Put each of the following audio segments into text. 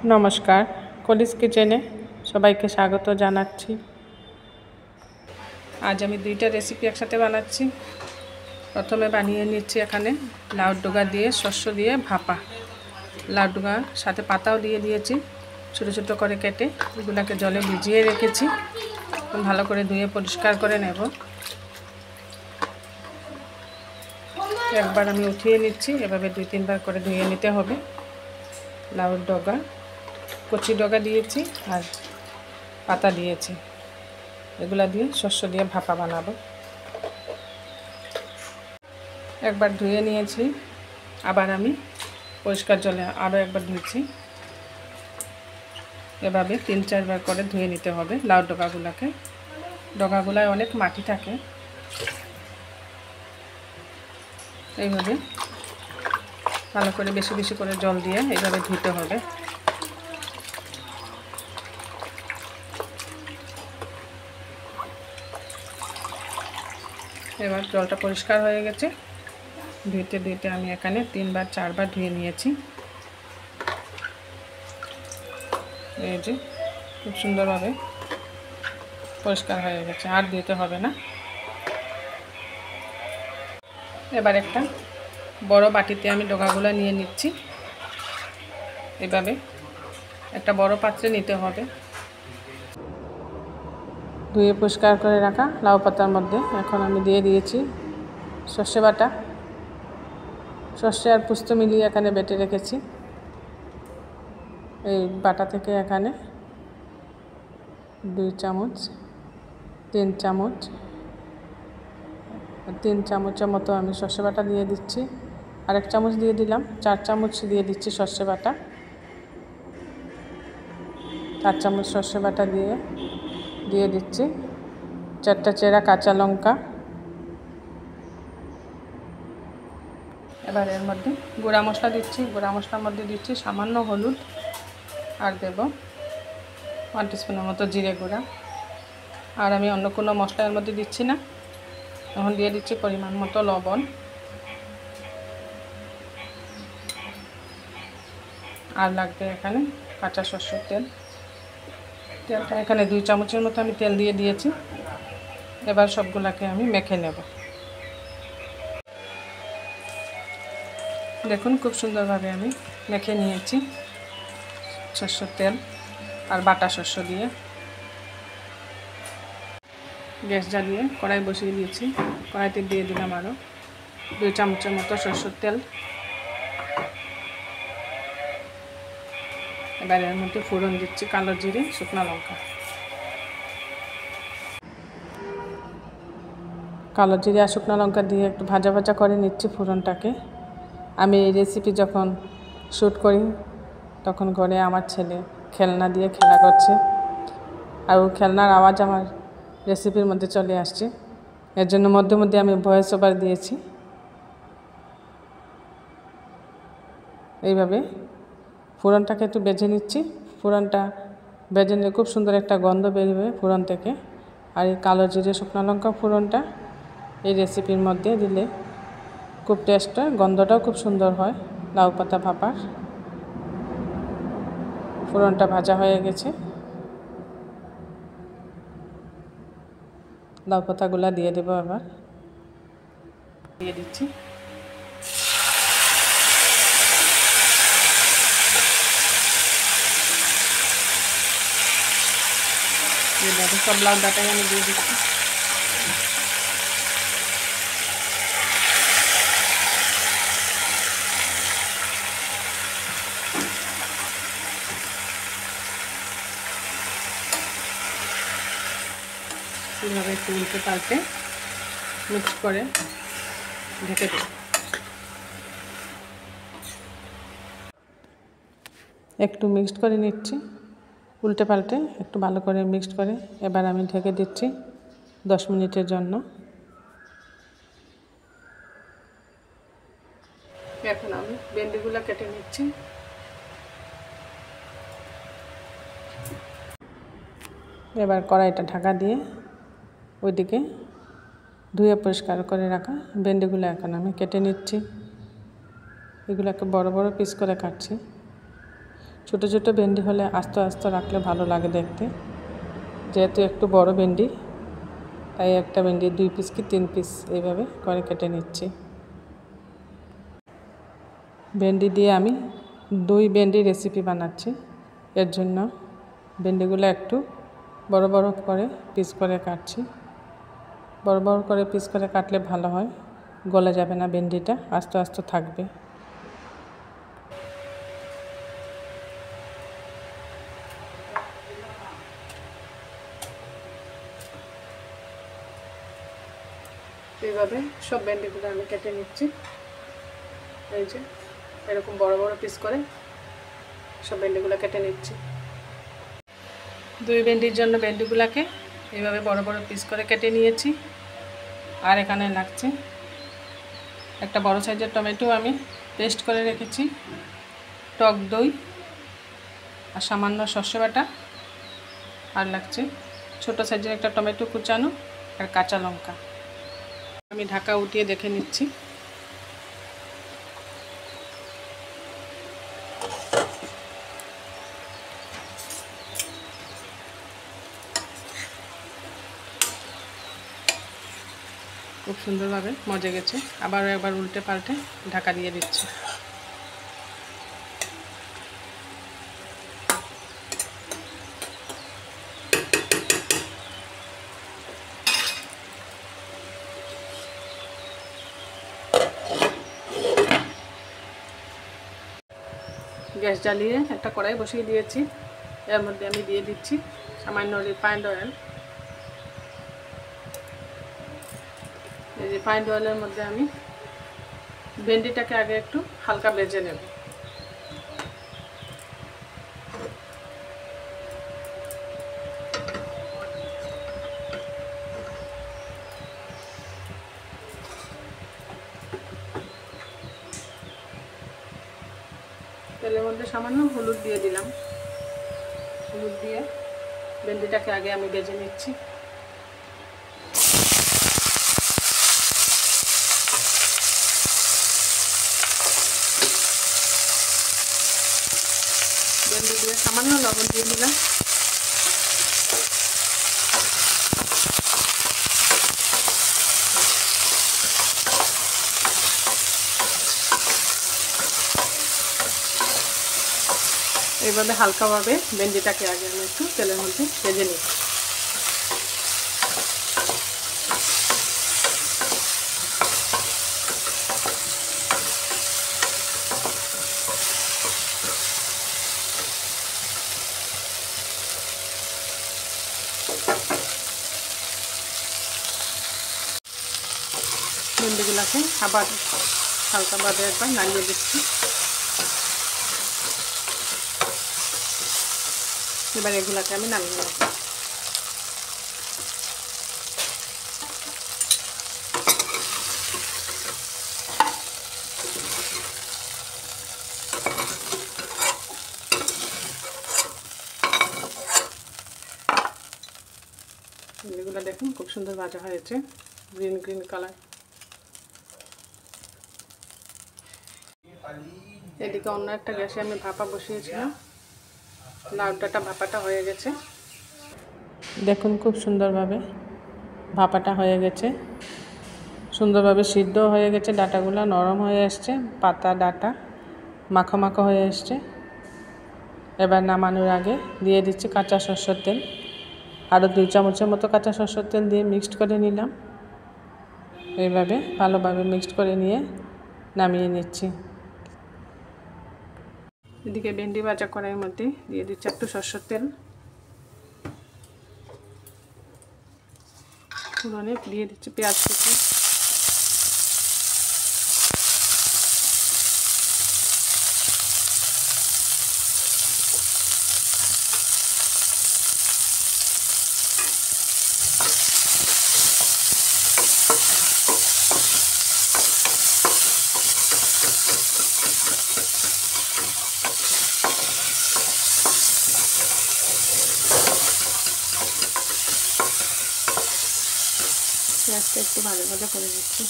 নমস্কার, কলিস কিচেনে সবাইকে স্বাগত জানাচ্ছি। আজ আমি দুইটা রেসিপি একসাথে বানাচ্ছি। প্রথমে বানিয়ে নিচ্ছি এখানে লাউ ডগা দিয়ে শস্য দিয়ে ভাপা। লাউ ডগার সাথে পাতাও দিয়ে দিয়েছি ছোটো ছোটো করে কেটে, এগুলোকে জলে ভিজিয়ে রেখেছি। ভালো করে ধুয়ে পরিষ্কার করে নেব। একবার আমি উঠিয়ে নিচ্ছি, এভাবে 2-3 বার করে ধুয়ে নিতে হবে। লাউর ডগা, কচি ডগা দিয়েছি আর পাতা দিয়েছি, এগুলা দিয়ে শস্য দিয়ে ভাপা বানাবো। একবার ধুয়ে নিয়েছি, আবার আমি পরিষ্কার জলে আরও একবার ধুয়েছি। এভাবে 3-4 বার করে ধুয়ে নিতে হবে লাউ ডগাগুলোকে। ডগাগুলায় অনেক মাটি থাকে, এইভাবে ভালো করে বেশি বেশি করে জল দিয়ে এইভাবে ধুতে হবে। এবার জলটা পরিষ্কার হয়ে গেছে, ধুইতে ধুইতে আমি এখানে 3-4 বার ধুয়ে নিয়েছি। এই যে খুব সুন্দরভাবে পরিষ্কার হয়ে গেছে, আর ধুতে হবে না। এবার একটা বড় বাটিতে আমি ডগাগুলো নিয়ে নিচ্ছি। এভাবে একটা বড় পাত্রে নিতে হবে। ধুয়ে পরিষ্কার করে রাখা লাউ পাতার মধ্যে এখন আমি দিয়ে দিয়েছি সর্ষে বাটা। সর্ষে আর পোস্ত মিলিয়ে এখানে বেটে রেখেছি। এই বাটা থেকে এখানে 2 চামচ, 3 চামচ, 3 চামচের মতো আমি সর্ষে বাটা দিয়ে দিচ্ছি। আর 1 চামচ দিয়ে দিলাম, 4 চামচ দিয়ে দিচ্ছি সর্ষে বাটা। 4 চামচ সর্ষে বাটা দিয়ে দিচ্ছি 4টা চেরা কাঁচা লঙ্কা। এবার এর মধ্যে গুঁড়া মশলা দিচ্ছি। গুঁড়া মশলার মধ্যে দিচ্ছি সামান্য হলুদ, আর দেব 1 টিস্পুনের মতো জিরে গুঁড়া। আর আমি অন্য কোনো মশলা এর মধ্যে দিচ্ছি না। এখন দিয়ে দিচ্ছি পরিমাণ মতো লবণ। আর লাগবে এখানে কাঁচা সরষের তেল। তেলটা এখানে 2 চামচের মতো আমি তেল দিয়ে দিয়েছি। এবার সবগুলোকে আমি মেখে নেব। দেখুন খুব সুন্দরভাবে আমি মেখে নিয়েছি সরষের তেল আর বাটা শস্য দিয়ে। গ্যাস জ্বালিয়ে কড়াই বসিয়ে দিয়েছি। কড়াইতে দিয়ে দিলাম আরও 2 চামচের মতো সরষের তেল। এবার এর মধ্যে ফোড়ন দিচ্ছি কালো জিরে, শুকনো লঙ্কা। কালো জিরে আর শুকনো লঙ্কা দিয়ে একটু ভাজা ভাজা করে নিচ্ছি ফোড়নটাকে। আমি এই রেসিপি যখন শ্যুট করি তখন ঘরে আমার ছেলে খেলনা দিয়ে খেলা করছে, আর ওর খেলনার আওয়াজ আমার রেসিপির মধ্যে চলে আসছে। এর জন্য মধ্যে মধ্যে আমি ভয়েস ওভার দিয়েছি। এইভাবে ফোড়নটাকে একটু বেজে নিচ্ছি। ফোড়নটা বেজে নিলে খুব সুন্দর একটা গন্ধ বেরোবে ফোড়ন থেকে। আর এই কালো জিরে শুকনো লঙ্কা ফোড়নটা এই রেসিপির মধ্যে দিলে খুব টেস্ট হয়, গন্ধটাও খুব সুন্দর হয় লাউ পাতা ভাপার। ফোড়নটা ভাজা হয়ে গেছে, লাউ পাতাগুলো দিয়ে দেবো। আবার দিয়ে দিচ্ছি। এভাবে সব লাউ ডাটাই আমি দিয়ে দিচ্ছি। এইভাবে একটু উল্টে পাল্টে মিক্স করে ঢেকে দিই। একটু মিক্সড করে নিচ্ছি উল্টে পাল্টে, একটু ভালো করে মিক্সড করে এবার আমি ঢেকে দিচ্ছি 10 মিনিটের জন্য। এখন আমি ভেন্ডিগুলো কেটে নিচ্ছি। এবার কড়াইটা ঢাকা দিয়ে ওইদিকে ধুয়ে পরিষ্কার করে রাখা ভেন্ডিগুলো এখন আমি কেটে নিচ্ছি। এগুলোকে বড় বড় পিস করে কাটছি। ছোটো ছোটো ভেন্ডি হলে আস্তে আস্তে রাখলে ভালো লাগে দেখতে। যেহেতু একটু বড় ভেন্ডি, তাই একটা ভেন্ডি 2 পিস কি 3 পিস এইভাবে করে কেটে নিচ্ছি। ভেন্ডি দিয়ে আমি 2 ভেন্ডি রেসিপি বানাচ্ছি। এর জন্য ভেন্ডিগুলো একটু বড় বড় করে পিস করে কাটছি। বড় বড় করে পিস করে কাটলে ভালো হয়, গলে যাবে না ভেন্ডিটা, আস্তে আস্তে থাকবে। এইভাবে সব ভেন্ডিগুলো আমি কেটে নিচ্ছি। এই যে এরকম বড় বড় পিস করে সব ভেন্ডিগুলো কেটে নিচ্ছি। 2 ভেন্ডির জন্য ভেন্ডিগুলোকে এইভাবে বড় বড় পিস করে কেটে নিয়েছি। আর এখানে লাগছে একটা বড় সাইজের টমেটো আমি পেস্ট করে রেখেছি, টক দই আর সামান্য সর্ষে বাটা, আর লাগছে ছোট সাইজের একটা টমেটো কুচানো আর কাঁচা লঙ্কা। আমি ঢাকা উঠিয়ে দেখে নিচ্ছি। খুব সুন্দরভাবে মজে গেছে। আবারও একবার উল্টে পাল্টে ঢাকা দিয়ে দিচ্ছি। গ্যাস জ্বালিয়ে একটা কড়াই বসিয়ে দিয়েছি। এর মধ্যে আমি দিয়ে দিচ্ছি সামান্য রিফাইন্ড অয়েল। এই রিফাইন্ড অয়েলের মধ্যে আমি ভেন্ডিটাকে আগে একটু হালকা ভেজে নেব। তেলের মধ্যে সামান্য হলুদ দিয়ে দিলাম। হলুদ দিয়ে ভেন্ডিটাকে আগে আমি ভেজে নিচ্ছি। ভেন্ডি দিয়ে সামান্য লবণ দিয়ে দিলাম। এইভাবে হালকাভাবে ভেন্ডিটাকে আগে আমি একটু তেলের মধ্যে ভেজে নিই। ভেন্ডিগুলোকে আবার হালকাভাবে একবার নাড়িয়ে দিচ্ছি। এবার এগুলোকে আমি নামিয়ে নেব। এগুলো দেখুন খুব সুন্দর ভাজা হয়েছে, গ্রিন গ্রিন কালার। এদিকে অন্য একটা গ্যাসে আমি ভাপা বসিয়েছিলাম। লাউ ডাঁটা ভাপাটা হয়ে গেছে। দেখুন খুব সুন্দরভাবে ভাপাটা হয়ে গেছে, সুন্দরভাবে সিদ্ধ হয়ে গেছে। ডাঁটাগুলো নরম হয়ে আসছে, পাতা ডাঁটা মাখো মাখো হয়ে আসছে। এবার নামানোর আগে দিয়ে দিচ্ছি কাঁচা সরষের তেল। আরও 2 চামচের মতো কাঁচা সরষের তেল দিয়ে মিক্সড করে নিলাম। এইভাবে ভালোভাবে মিক্সড করে নিয়ে নামিয়ে নিচ্ছি। এদিকে ভেন্ডি ভাজা কড়াইয়ের মধ্যে দিয়ে দিচ্ছি একটু সরষের তেল। ফোড়নে দিয়ে দিচ্ছি পেঁয়াজ কুচি, পেঁয়াজটা একটু ভাজা ভাজা করে দিচ্ছি।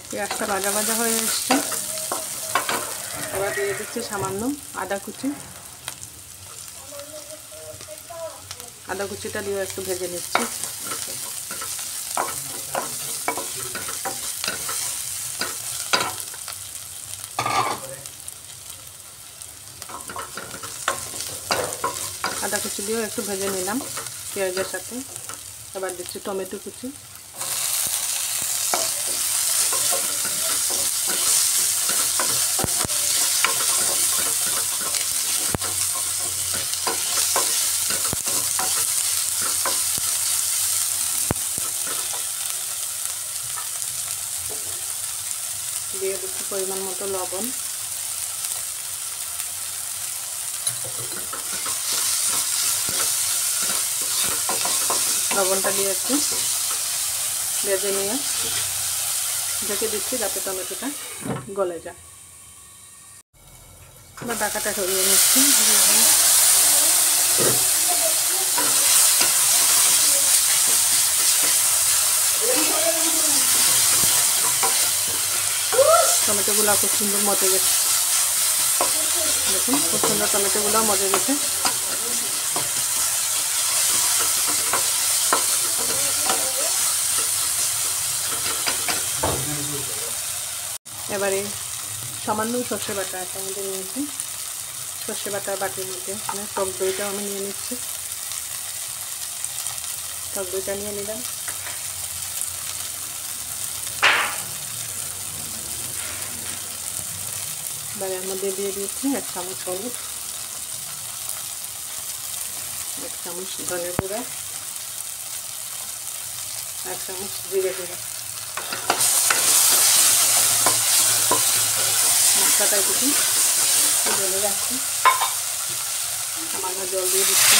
পেঁয়াজটা ভাজা ভাজা হয়ে এসছে। এবার দিয়ে দিচ্ছি সামান্য আদা কুচি। আদা কুচিটা দিয়ে একটু ভেজে নিচ্ছি। আদা কুচি দিয়েও একটু ভেজে নিলাম পেঁয়াজের সাথে। এবার দিচ্ছি টমেটো কুচি। দিয়ে দিচ্ছি পরিমাণ মতো লবণ। লবণটা দিয়ে একটু ভেজে নিয়ে ঢেকে দিচ্ছি যাতে টমেটোটা গলে যায়। এবার ঢাকাটা সরিয়ে নিচ্ছি। টমেটোগুলো খুব সুন্দর মজে গেছে, দেখুন খুব সুন্দর টমেটোগুলো মজে গেছে। এবারে সামান্য সর্ষে বাটা একটা মধ্যে নিয়েছি। সর্ষে বাটা বাটির মধ্যে টক দইটাও আমি নিয়ে নিচ্ছি। টক দইটা নিয়ে নিলাম। এবার এর মধ্যে দিয়ে দিচ্ছি 1 চামচ হলুদ, 1 চামচ ধনে গুঁড়া, 1 চামচ জিরে গুঁড়া। মশলাটা একটু ঢেলে রাখছি। সামান্য জল দিয়ে দিচ্ছি।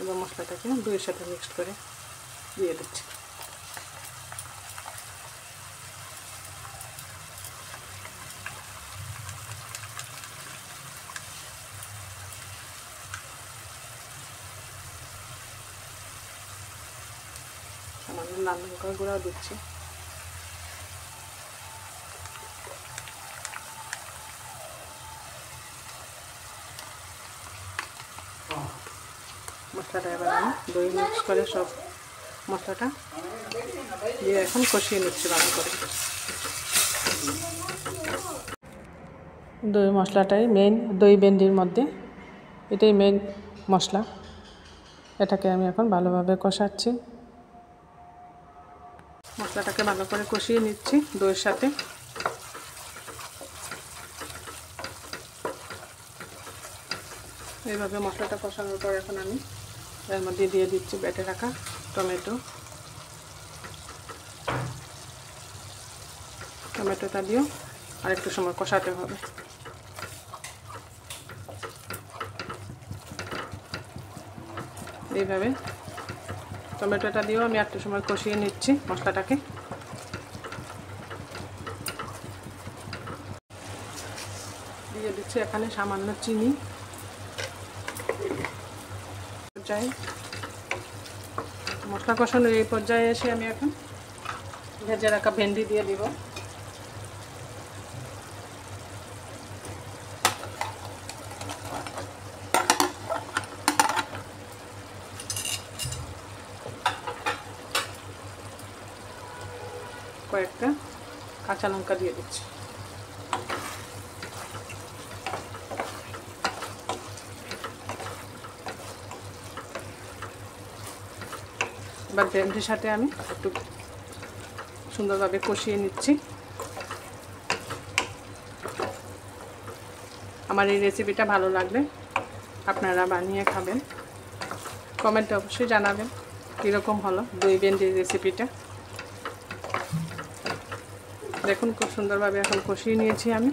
এবার মশলাটাকে দইয়ের সাথে মিক্সড করে দিয়ে দিচ্ছি। সামান্য লাল লঙ্কার গুঁড়াও দিচ্ছি। মশলাটা এবার আমি দই মিক্স করে সব মশলাটা দিয়ে এখন কষিয়ে নিচ্ছি ভালো করে। দই মশলাটাই মেন, দই ভেন্ডির মধ্যে এটাই মেন মশলা। এটাকে আমি এখন ভালোভাবে কষাচ্ছি। মশলাটাকে ভালো করে কষিয়ে নিচ্ছি দইয়ের সাথে। এইভাবে মশলাটা কষানোর পর এখন আমি এর মধ্যে দিয়ে দিচ্ছি বেটে রাখা টমেটো। টমেটোটা দিয়েও আরেকটু সময় কষাতে হবে। এইভাবে টমেটোটা দিয়েও আমি একটু সময় কষিয়ে নিচ্ছি মশলাটাকে। দিয়ে দিচ্ছি এখানে সামান্য চিনি। মশলা কষানোর এই পর্যায়ে এসে আমি এখন ভেজে রাখা ভেন্ডি দিয়ে দিব। কয়েকটা কাঁচা লঙ্কা দিয়ে দিচ্ছি। এবার ভেন্ডির সাথে আমি একটু সুন্দরভাবে কষিয়ে নিচ্ছি। আমার এই রেসিপিটা ভালো লাগলে আপনারা বানিয়ে খাবেন। কমেন্টে অবশ্যই জানাবেন কীরকম হলো দই ভেন্ডির রেসিপিটা। দেখুন খুব সুন্দরভাবে এখন কষিয়ে নিয়েছি আমি।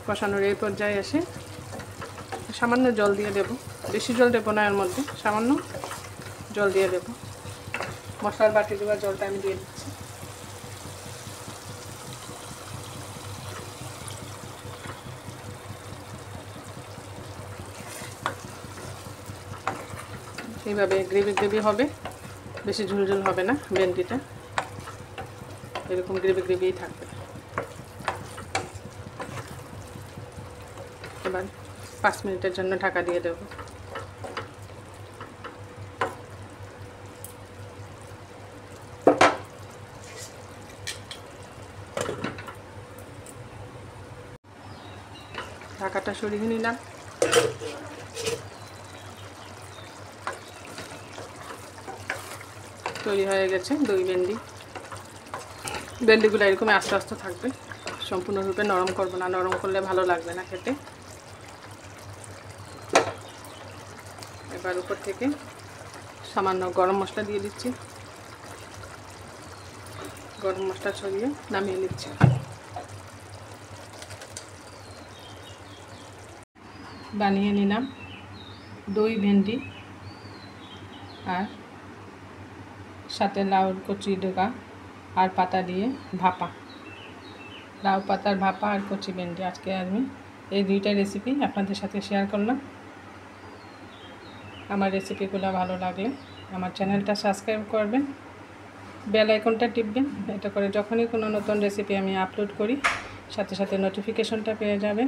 কষানোর এই পর্যায়ে এসে সামান্য জল দিয়ে দেব। বেশি জল দেবো না, এর মধ্যে সামান্য জল দিয়ে দেব। মশলার বাটি দেওয়া জলটা আমি দিয়ে দিচ্ছি। এইভাবে গ্রেভি গ্রেভি হবে, বেশি ঝুলঝুল হবে না। ভেন্ডিটা এরকম গ্রেভি গ্রেভিই থাকবে। এবার 5 মিনিটের জন্য ঢাকা দিয়ে দেব। ঢাকাটা সরিয়ে নিলাম। তৈরি হয়ে গেছে দই ভেন্ডি। ভেন্ডিগুলো এরকম আস্তে আস্তে থাকবে, সম্পূর্ণরূপে নরম করব না, নরম করলে ভালো লাগবে না খেতে। এবার উপর থেকে সামান্য গরম মশলা দিয়ে দিচ্ছি। গরম মশলা ছড়িয়ে নামিয়ে নিচ্ছি। বানিয়ে নিলাম দই ভেন্ডি আর সাথে লাউ কচি ডগা আর পাতা দিয়ে ভাপা, লাউ পাতার ভাপা আর কচি ভেন্ডি। আজকে আমি এই দুইটা রেসিপি আপনাদের সাথে শেয়ার করলাম। আমার রেসিপিগুলো ভালো লাগলে আমার চ্যানেলটা সাবস্ক্রাইব করবেন, বেল আইকনটা টিপবেন। এটা করে যখনই কোনো নতুন রেসিপি আমি আপলোড করি সাথে সাথে নোটিফিকেশনটা পেয়ে যাবেন।